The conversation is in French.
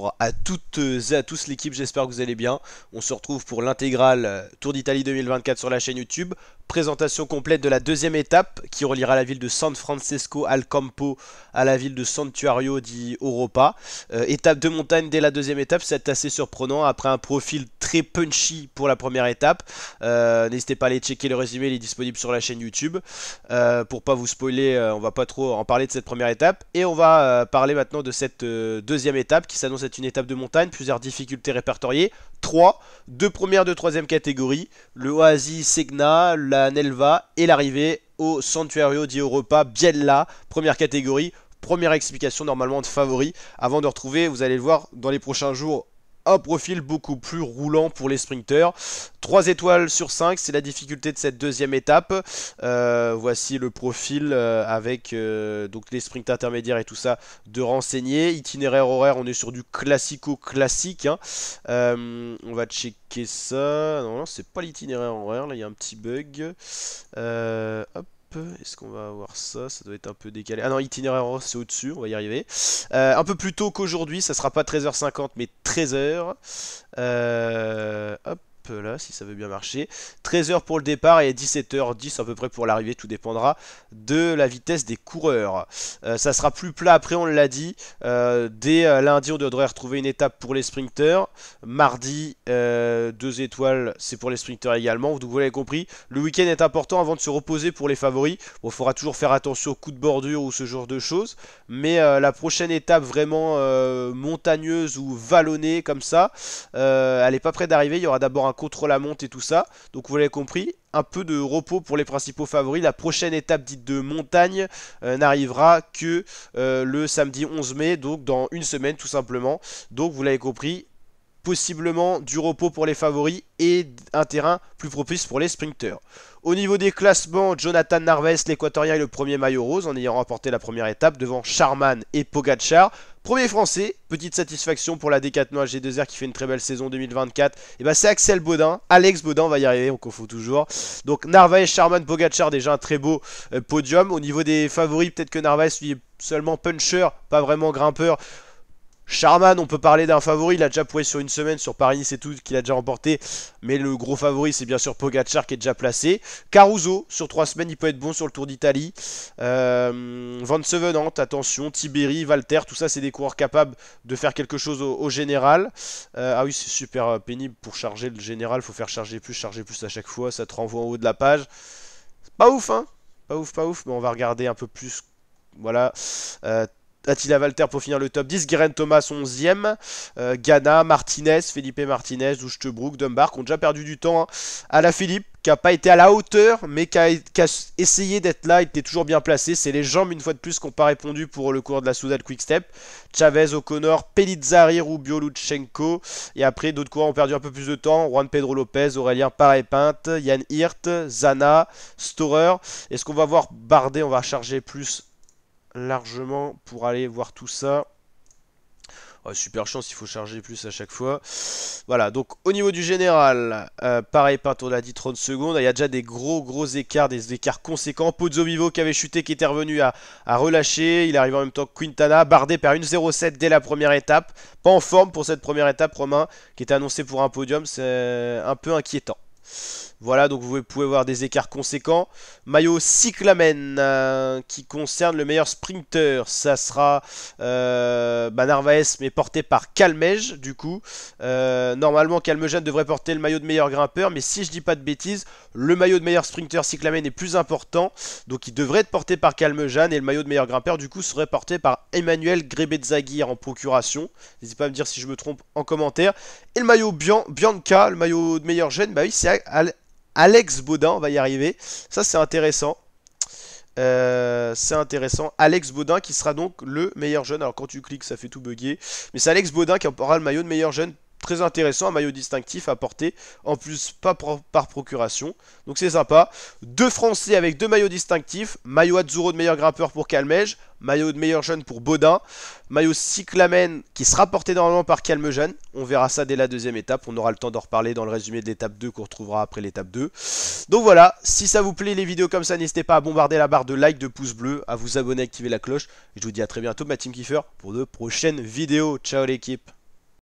Bonjour à toutes et à tous l'équipe, j'espère que vous allez bien. On se retrouve pour l'intégrale Tour d'Italie 2024 sur la chaîne YouTube. Présentation complète de la deuxième étape qui reliera la ville de San Francesco al Campo à la ville de Santuario di Europa. Étape de montagne dès la deuxième étape, c'est assez surprenant après un profil très punchy pour la première étape. N'hésitez pas à aller checker le résumé, il est disponible sur la chaîne YouTube. Pour pas vous spoiler, on va pas trop en parler de cette première étape. Et on va parler maintenant de cette deuxième étape qui s'annonce être une étape de montagne, plusieurs difficultés répertoriées. 3, deux premières de troisième catégorie, le Oasi Segna, la Nelva et l'arrivée au Santuario di Europa, Biella, première catégorie. Première explication normalement de favori, avant de retrouver, vous allez le voir dans les prochains jours, un profil beaucoup plus roulant pour les sprinteurs. 3 étoiles sur 5, c'est la difficulté de cette deuxième étape. Voici le profil avec donc les sprints intermédiaires et tout ça de renseigner. Itinéraire horaire, on est sur du classico-classique. Hein. On va checker ça. Non, c'est pas l'itinéraire horaire, là il y a un petit bug. Hop. Est-ce qu'on va avoir ça? Ça doit être un peu décalé. Ah non, itinéraire c'est au-dessus, on va y arriver. Un peu plus tôt qu'aujourd'hui, ça sera pas 13h50 mais 13h. Hop là, si ça veut bien marcher. 13h pour le départ et 17h10 à peu près pour l'arrivée, tout dépendra de la vitesse des coureurs. Ça sera plus plat après, on l'a dit. Dès lundi, on devrait retrouver une étape pour les sprinteurs. Mardi, 2 étoiles, c'est pour les sprinteurs également. Donc vous l'avez compris, le week-end est important avant de se reposer pour les favoris. Bon, il faudra toujours faire attention aux coups de bordure ou ce genre de choses. Mais la prochaine étape vraiment montagneuse ou vallonnée comme ça, elle n'est pas près d'arriver. Il y aura d'abord un contre-la-montre et tout ça. Donc vous l'avez compris, un peu de repos pour les principaux favoris. La prochaine étape dite de montagne n'arrivera que le samedi 11 mai, donc dans une semaine tout simplement. Donc vous l'avez compris, possiblement du repos pour les favoris et un terrain plus propice pour les sprinteurs. Au niveau des classements, Jonathan Narvaez, l'équatorien, est le premier maillot rose en ayant remporté la première étape devant Charman et Pogacar. Premier français, petite satisfaction pour la Decathlon AG2R qui fait une très belle saison 2024. Et ben c'est Axel Baudin, Alex Baudin, on va y arriver, on confond toujours. Donc Narvaez, Charman, Pogacar, déjà un très beau podium. Au niveau des favoris, peut-être que Narvaez lui est seulement puncher, pas vraiment grimpeur. Charman, on peut parler d'un favori, il a déjà prouvé sur une semaine sur Paris-Nice et tout, qu'il a déjà remporté, mais le gros favori c'est bien sûr Pogacar qui est déjà placé. Caruso, sur 3 semaines, il peut être bon sur le Tour d'Italie. Van Sevenant, attention, Tiberi, Valter, tout ça c'est des coureurs capables de faire quelque chose au général. Ah oui, c'est super pénible pour charger le général, il faut faire charger plus à chaque fois, ça te renvoie en haut de la page. Pas ouf, hein, pas ouf, mais on va regarder un peu plus, voilà. Attila Valter pour finir le top 10, Geraint Thomas 11ème, Ghana, Martinez, Felipe Martinez, Uchtebroek, Dunbark ont déjà perdu du temps. Hein. Alaphilippe qui n'a pas été à la hauteur, mais qui a essayé d'être là, il était toujours bien placé. C'est les jambes une fois de plus qui n'ont pas répondu pour le cours de la Soudal Quick-Step. Chavez, O'Connor, Pellizzari, Rubio, Lutsenko. Et après, d'autres coureurs ont perdu un peu plus de temps. Juan Pedro Lopez, Aurélien Paré-Pinte, Yann Hirt, Zana, Storer. Est-ce qu'on va voir Bardet? On va charger plus largement pour aller voir tout ça. Ouais, super chance, il faut charger plus à chaque fois. Voilà, donc au niveau du général, pareil, on l'a dit 30 secondes. Il y a déjà des gros écarts, des écarts conséquents. Pozzo Vivo qui avait chuté, qui était revenu à relâcher. Il arrive en même temps que Quintana. Bardet perd 1,07 dès la première étape. Pas en forme pour cette première étape, Romain, qui était annoncé pour un podium. C'est un peu inquiétant. Voilà, donc vous pouvez voir des écarts conséquents. Maillot Cyclamen qui concerne le meilleur sprinter. Ça sera Narvaez, mais porté par Calmej, du coup. Normalement, Calmejane devrait porter le maillot de meilleur grimpeur, mais si je dis pas de bêtises, le maillot de meilleur sprinter Cyclamen est plus important. Donc il devrait être porté par Calmejane, et le maillot de meilleur grimpeur, du coup, serait porté par Emmanuel Grebezzaghi en procuration. N'hésitez pas à me dire si je me trompe en commentaire. Et le maillot Bianca, le maillot de meilleur jeune, bah oui, c'est Alex Baudin, on va y arriver. Ça, c'est intéressant. Alex Baudin qui sera donc le meilleur jeune. Alors, quand tu cliques, ça fait tout bugger. Mais c'est Alex Baudin qui aura le maillot de meilleur jeune. Très intéressant, un maillot distinctif à porter. En plus, pas par procuration. Donc, c'est sympa. 2 Français avec 2 maillots distinctifs. Maillot Azzurro de meilleur grimpeur pour Calmej. Maillot de meilleur jeune pour Baudin. Maillot Cyclamen qui sera porté normalement par Calmejane. On verra ça dès la deuxième étape. On aura le temps d'en reparler dans le résumé de l'étape 2 qu'on retrouvera après l'étape 2. Donc voilà, si ça vous plaît les vidéos comme ça, n'hésitez pas à bombarder la barre de like, de pouces bleus, à vous abonner, activer la cloche. Et je vous dis à très bientôt, ma team Kiefer, pour de prochaines vidéos. Ciao l'équipe.